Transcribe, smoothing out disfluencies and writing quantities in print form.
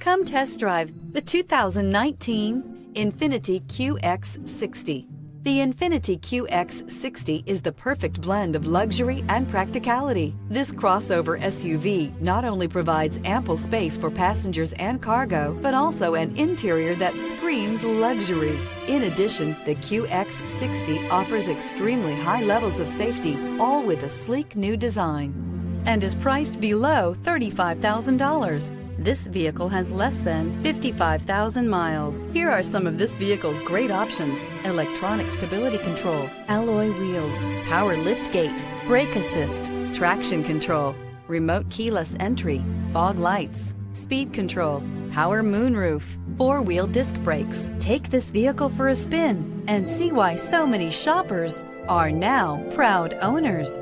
Come test drive the 2019 Infiniti QX60. The Infiniti QX60 is the perfect blend of luxury and practicality. This crossover SUV not only provides ample space for passengers and cargo, but also an interior that screams luxury. In addition, the QX60 offers extremely high levels of safety, all with a sleek new design, and is priced below $35,000. This vehicle has less than 55,000 miles. Here are some of this vehicle's great options: electronic stability control, alloy wheels, power liftgate, brake assist, traction control, remote keyless entry, fog lights, speed control, power moonroof, four-wheel disc brakes. Take this vehicle for a spin and see why so many shoppers are now proud owners.